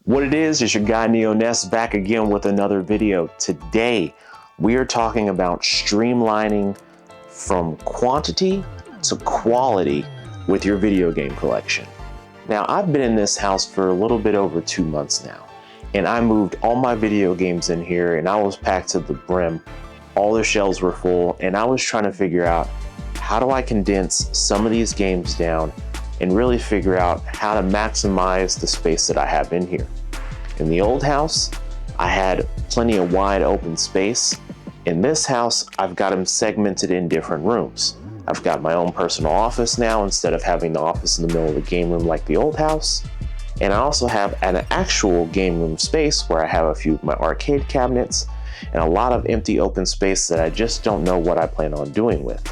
What it is your guy Neo Ness back again with another video. Today we are talking about streamlining from quantity to quality with your video game collection. Now, I've been in this house for a little bit over 2 months now, and I moved all my video games in here and I was packed to the brim. All the shelves were full and I was trying to figure out how do I condense some of these games down and really figure out how to maximize the space that I have in here. In the old house, I had plenty of wide open space. In this house, I've got them segmented in different rooms. I've got my own personal office now instead of having the office in the middle of the game room like the old house. And I also have an actual game room space where I have a few of my arcade cabinets and a lot of empty open space that I just don't know what I plan on doing with.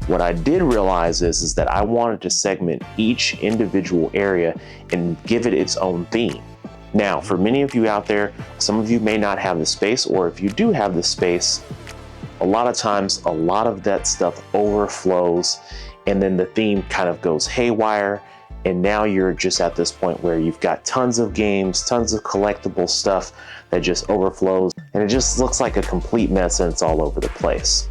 What I did realize is that I wanted to segment each individual area and give it its own theme. Now, for many of you out there, some of you may not have the space, or if you do have the space, a lot of times a lot of that stuff overflows and then the theme kind of goes haywire. And now you're just at this point where you've got tons of games, tons of collectible stuff that just overflows, and it just looks like a complete mess and it's all over the place.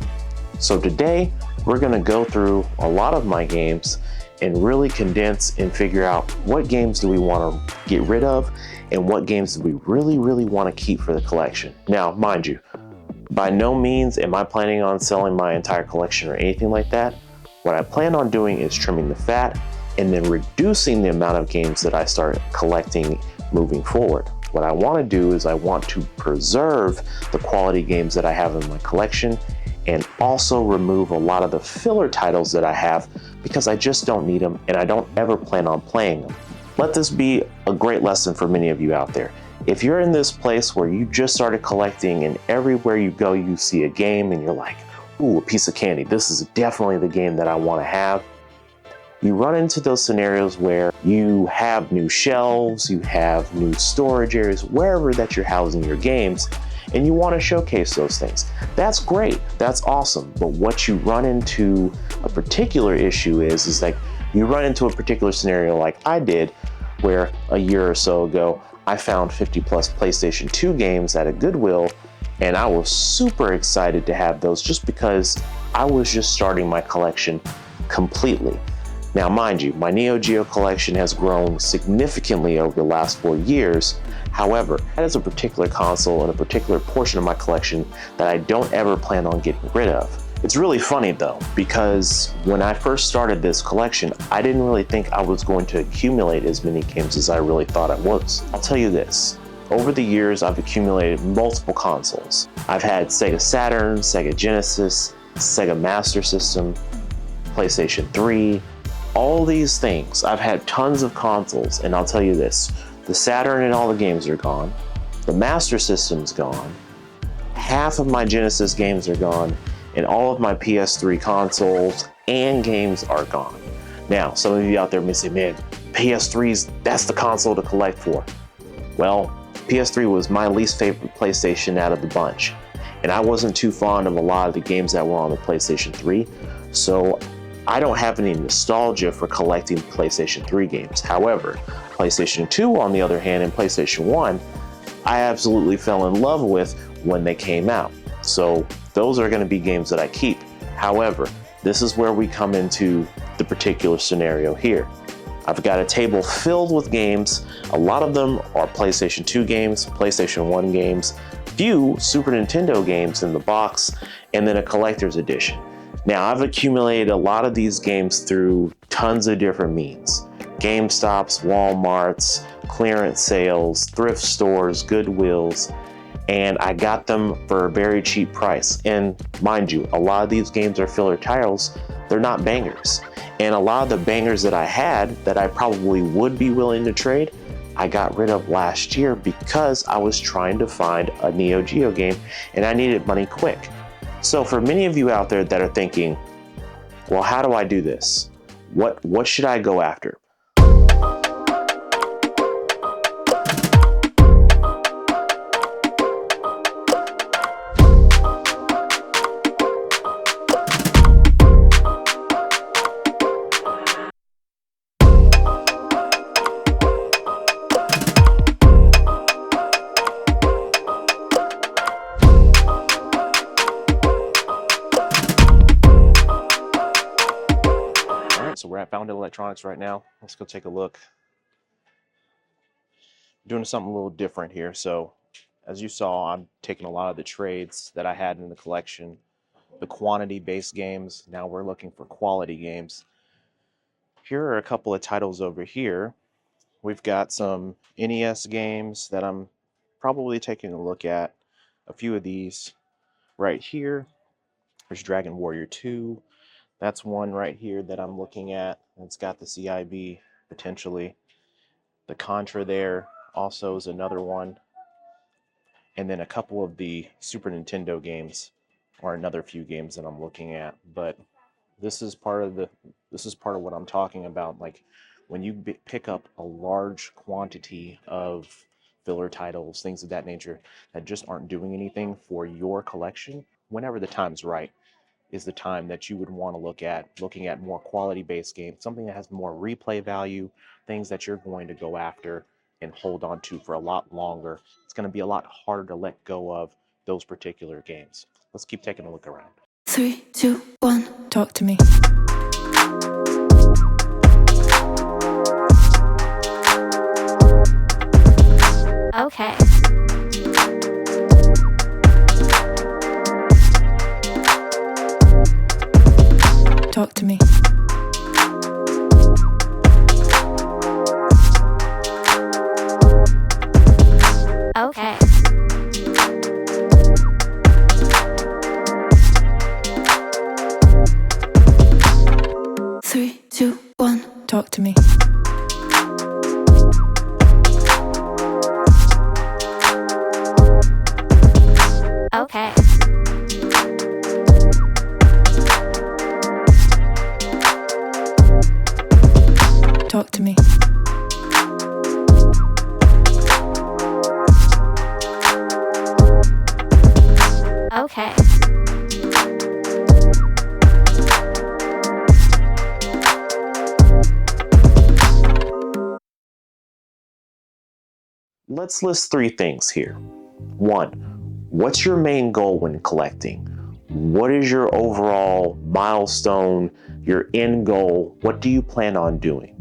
So today, we're gonna go through a lot of my games and really condense and figure out what games do we wanna get rid of and what games do we really wanna keep for the collection. Now, mind you, by no means am I planning on selling my entire collection or anything like that. What I plan on doing is trimming the fat and then reducing the amount of games that I start collecting moving forward. What I wanna do is I want to preserve the quality games that I have in my collection and also remove a lot of the filler titles that I have because I just don't need them and I don't ever plan on playing them. Let this be a great lesson for many of you out there. If you're in this place where you just started collecting and everywhere you go you see a game and you're like, ooh, a piece of candy, this is definitely the game that I want to have. You run into those scenarios where you have new shelves, you have new storage areas, wherever that you're housing your games, and you want to showcase those things. That's great, that's awesome. But what you run into a particular issue is like you run into a particular scenario like I did, where a year or so ago, I found 50 plus PlayStation 2 games at a Goodwill, and I was super excited to have those just because I was just starting my collection completely. Now, mind you, my Neo Geo collection has grown significantly over the last 4 years. However, that is a particular console and a particular portion of my collection that I don't ever plan on getting rid of. It's really funny though, because when I first started this collection, I didn't really think I was going to accumulate as many games as I really thought I was. I'll tell you this, over the years, I've accumulated multiple consoles. I've had Sega Saturn, Sega Genesis, Sega Master System, PlayStation 3, all these things. I've had tons of consoles, and I'll tell you this, the Saturn and all the games are gone, the Master System's gone, half of my Genesis games are gone, and all of my PS3 consoles and games are gone. Now, some of you out there may say, man, PS3's, that's the console to collect for. Well, PS3 was my least favorite PlayStation out of the bunch, and I wasn't too fond of a lot of the games that were on the PlayStation 3, so I don't have any nostalgia for collecting PlayStation 3 games. However, PlayStation 2, on the other hand, and PlayStation 1, I absolutely fell in love with when they came out. So those are going to be games that I keep. However, this is where we come into the particular scenario here. I've got a table filled with games. A lot of them are PlayStation 2 games, PlayStation 1 games, few Super Nintendo games in the box, and then a collector's edition. Now, I've accumulated a lot of these games through tons of different means. GameStops, Walmarts, clearance sales, thrift stores, Goodwills, and I got them for a very cheap price. And mind you, a lot of these games are filler titles, they're not bangers. And a lot of the bangers that I had that I probably would be willing to trade, I got rid of last year because I was trying to find a Neo Geo game and I needed money quick. So for many of you out there that are thinking, well, how do I do this? What should I go after? at Found Electronics right now. Let's go take a look. Doing something a little different here. So as you saw, I'm taking a lot of the trades that I had in the collection, the quantity-based games. Now we're looking for quality games. Here are a couple of titles over here. We've got some NES games that I'm probably taking a look at. A few of these right here. There's Dragon Warrior 2. That's one right here that I'm looking at. It's got the CIB potentially. The Contra there also is another one. And then a couple of the Super Nintendo games are another few games that I'm looking at. But this is part of what I'm talking about. Like when you pick up a large quantity of filler titles, things of that nature that just aren't doing anything for your collection, whenever the time's right is the time that you would want to looking at more quality-based games, something that has more replay value, things that you're going to go after and hold on to for a lot longer. It's going to be a lot harder to let go of those particular games. Let's keep taking a look around. 3, 2, 1, talk to me. Okay. Talk to me. Okay. Three, two, one, talk to me. Okay. Talk to me. Okay. Let's list 3 things here. 1, what's your main goal when collecting? What is your overall milestone, your end goal? What do you plan on doing?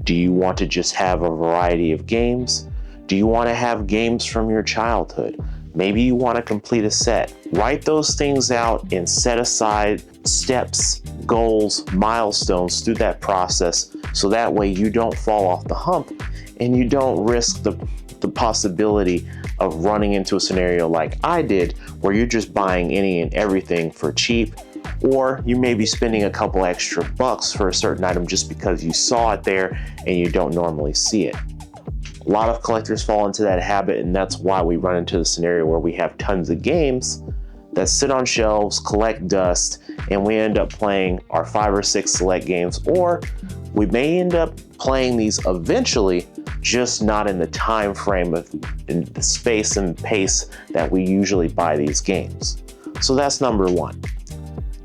Do you want to just have a variety of games? Do you want to have games from your childhood? Maybe you want to complete a set. Write those things out and set aside steps, goals, milestones through that process so that way you don't fall off the hump and you don't risk the possibility of running into a scenario like I did where you're just buying any and everything for cheap, or you may be spending a couple extra bucks for a certain item just because you saw it there and you don't normally see it. A lot of collectors fall into that habit, and that's why we run into the scenario where we have tons of games that sit on shelves, collect dust, and we end up playing our 5 or 6 select games, or we may end up playing these eventually, just not in the time frame of in the space and pace that we usually buy these games. So that's number 1.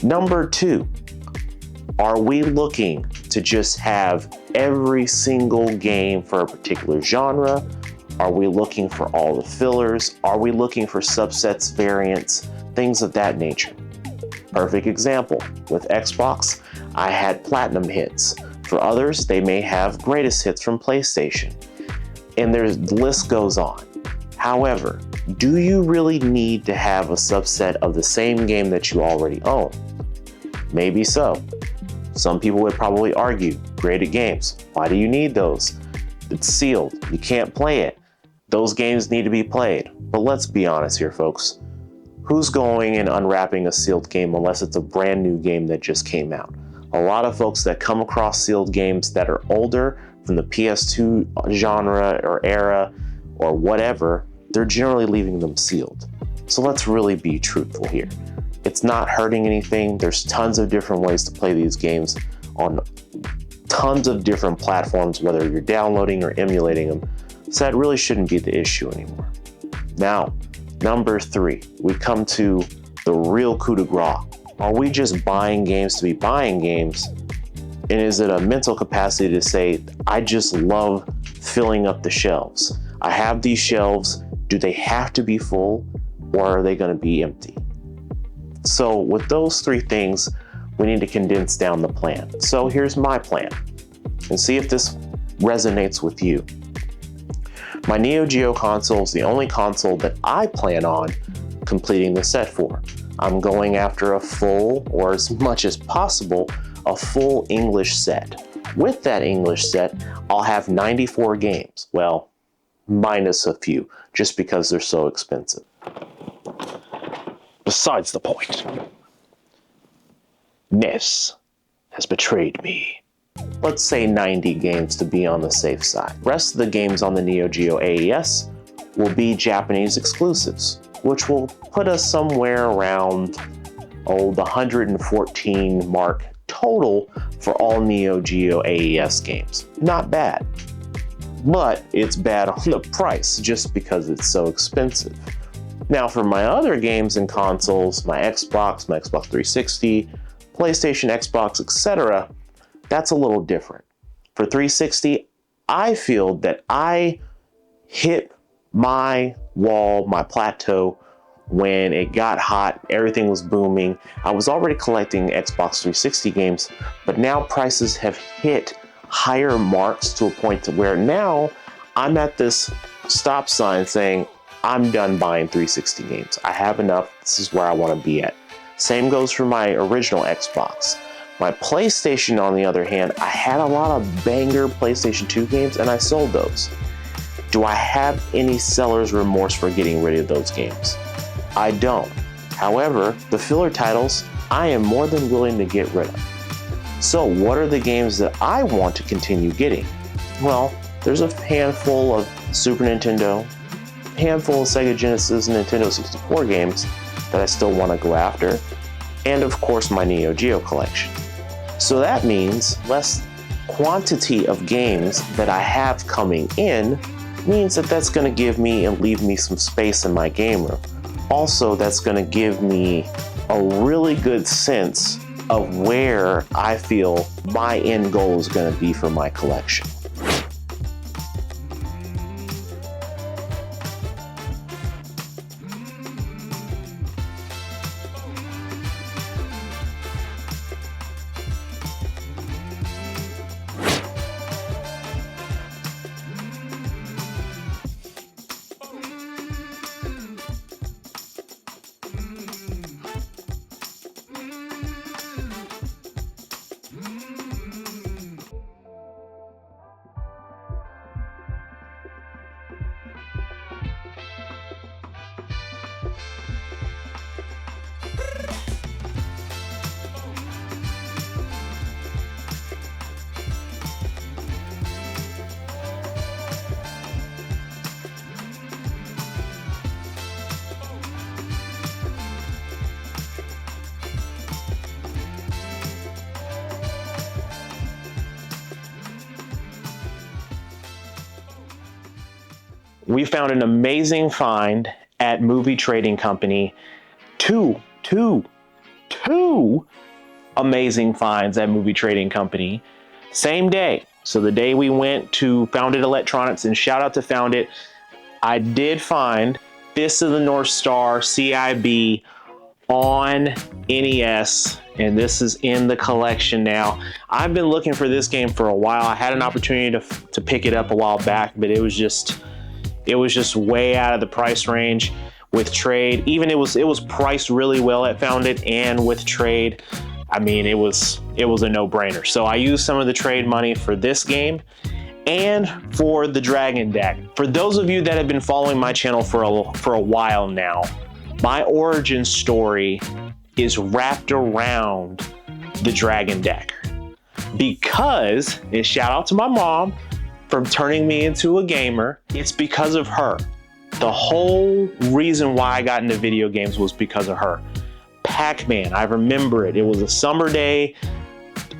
Number 2, are we looking to just have every single game for a particular genre? Are we looking for all the fillers? Are we looking for subsets, variants, things of that nature? Perfect example, with Xbox, I had platinum hits. For others, they may have greatest hits from PlayStation. And the list goes on. However, do you really need to have a subset of the same game that you already own? Maybe so. Some people would probably argue, graded games, why do you need those? It's sealed, you can't play it. Those games need to be played. But let's be honest here, folks. Who's going and unwrapping a sealed game unless it's a brand new game that just came out? A lot of folks that come across sealed games that are older, from the PS2 genre or era or whatever, they're generally leaving them sealed. So let's really be truthful here. It's not hurting anything. There's tons of different ways to play these games on tons of different platforms, whether you're downloading or emulating them. So that really shouldn't be the issue anymore. Now, number 3, we come to the real coup de grace. Are we just buying games to be buying games? And is it a mental capacity to say, I just love filling up the shelves? I have these shelves, do they have to be full or are they going to be empty? So with those 3 things, we need to condense down the plan. So here's my plan, and see if this resonates with you. My Neo Geo console is the only console that I plan on completing the set for. I'm going after a full, or as much as possible, a full English set. With that English set, I'll have 94 games. Well, minus a few, just because they're so expensive. Besides the point. NES has betrayed me. Let's say 90 games to be on the safe side. Rest of the games on the Neo Geo AES will be Japanese exclusives, which will put us somewhere around the 114 mark total for all Neo Geo AES games. Not bad, but it's bad on the price just because it's so expensive. Now for my other games and consoles, my Xbox 360, PlayStation, Xbox, etc., that's a little different. For 360, I feel that I hit my wall, my plateau, when it got hot, everything was booming. I was already collecting Xbox 360 games, but now prices have hit higher marks to a point to where now I'm at this stop sign saying, I'm done buying 360 games. I have enough. This is where I want to be at. Same goes for my original Xbox. My PlayStation, on the other hand, I had a lot of banger PlayStation 2 games and I sold those. Do I have any seller's remorse for getting rid of those games? I don't. However, the filler titles, I am more than willing to get rid of. So what are the games that I want to continue getting? Well, there's a handful of Super Nintendo, a handful of Sega Genesis and Nintendo 64 games that I still want to go after, and of course my Neo Geo collection. So that means less quantity of games that I have coming in means that that's going to give me and leave me some space in my game room. Also, that's going to give me a really good sense of where I feel my end goal is going to be for my collection. We found an amazing find at Movie Trading Company. Two amazing finds at Movie Trading Company. Same day. So the day we went to Founded Electronics, and shout out to Founded, I did find Fist of the North Star CIB on NES, and this is in the collection now. I've been looking for this game for a while. I had an opportunity to pick it up a while back, but it was just way out of the price range with trade. Even it was priced really well at Founded, and with trade, I mean, it was a no-brainer. So I used some of the trade money for this game and for the Dragon Dagger. For those of you that have been following my channel for a while now, my origin story is wrapped around the Dragon Dagger, because, and shout out to my mom for turning me into a gamer. It's because of her. The whole reason why I got into video games was because of her. Pac-Man, I remember it. It was a summer day.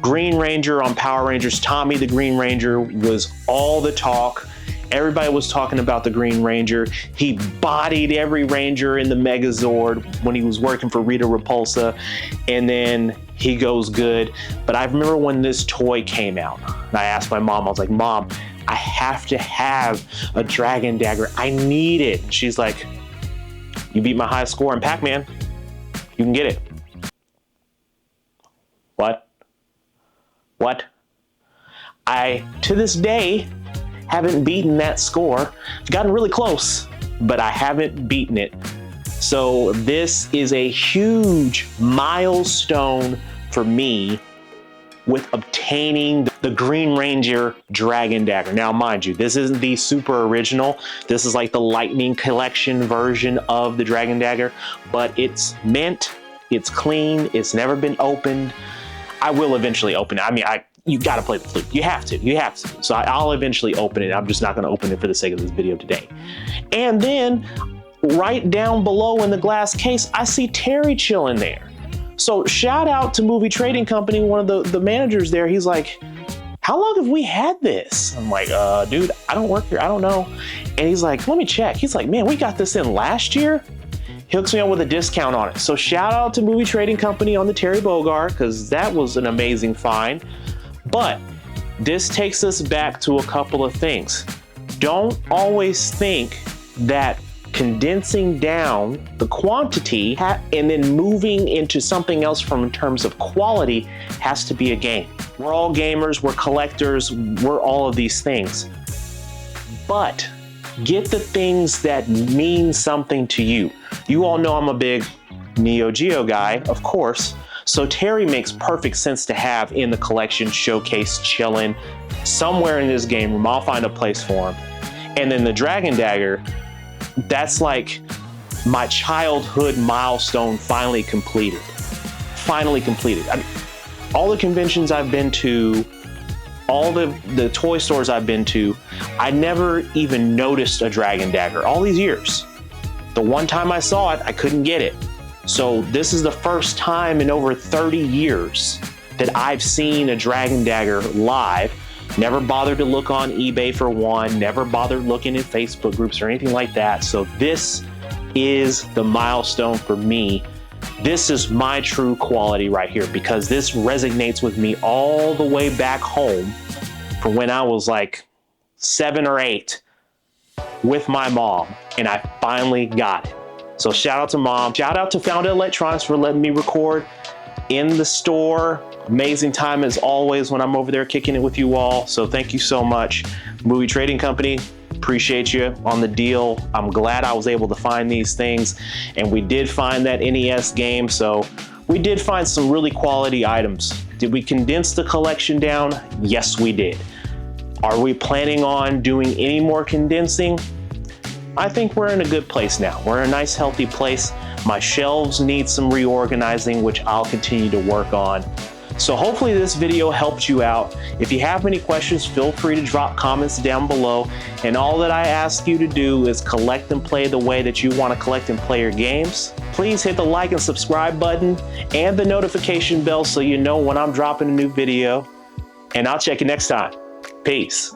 Green Ranger on Power Rangers, Tommy the Green Ranger was all the talk. Everybody was talking about the Green Ranger. He bodied every Ranger in the Megazord when he was working for Rita Repulsa, and then he goes good. But I remember when this toy came out, and I asked my mom, I was like, Mom, I have to have a Dragon Dagger. I need it. And she's like, you beat my highest score in Pac-Man. You can get it. What? I, to this day, haven't beaten that score. I've gotten really close, but I haven't beaten it. So this is a huge milestone for me with obtaining the Green Ranger Dragon Dagger. Now, mind you, this isn't the super original. This is like the Lightning Collection version of the Dragon Dagger, but it's mint, it's clean, it's never been opened. I will eventually open it. I mean, you gotta play the flute. You have to. So I'll eventually open it. I'm just not gonna open it for the sake of this video today. And then right down below in the glass case, I see Terry chilling there. So shout out to Movie Trading Company, one of the managers there. He's like, how long have we had this? I'm like, dude, I don't work here, I don't know. And he's like, let me check. He's like, man, we got this in last year. He hooks me up with a discount on it. So shout out to Movie Trading Company on the Terry Bogard, because that was an amazing find. But this takes us back to a couple of things. Don't always think that condensing down the quantity and then moving into something else from in terms of quality has to be a game. We're all gamers, we're collectors, we're all of these things. But get the things that mean something to you. You all know I'm a big Neo Geo guy, of course. So Terry makes perfect sense to have in the collection, showcase, chilling, somewhere in this game room. I'll find a place for him. And then the Dragon Dagger, that's like my childhood milestone finally completed. I mean, all the conventions I've been to, all the toy stores I've been to, I never even noticed a Dragon Dagger all these years. The one time I saw it, I couldn't get it. So this is the first time in over 30 years that I've seen a Dragon Dagger live. Never bothered to look on eBay for one, never bothered looking in Facebook groups or anything like that. So this is the milestone for me. This is my true quality right here, because this resonates with me all the way back home from when I was like 7 or 8 with my mom, and I finally got it. So shout out to Mom. Shout out to Founded Electronics for letting me record in the store. Amazing time as always when I'm over there kicking it with you all. So thank you so much. Movie Trading Company, appreciate you on the deal. I'm glad I was able to find these things. And we did find that NES game. So we did find some really quality items. Did we condense the collection down? Yes, we did. Are we planning on doing any more condensing? I think we're in a good place now. We're in a nice, healthy place. My shelves need some reorganizing, which I'll continue to work on. So hopefully this video helped you out. If you have any questions, feel free to drop comments down below. And all that I ask you to do is collect and play the way that you want to collect and play your games. Please hit the like and subscribe button and the notification bell so you know when I'm dropping a new video. And I'll check you next time. Peace.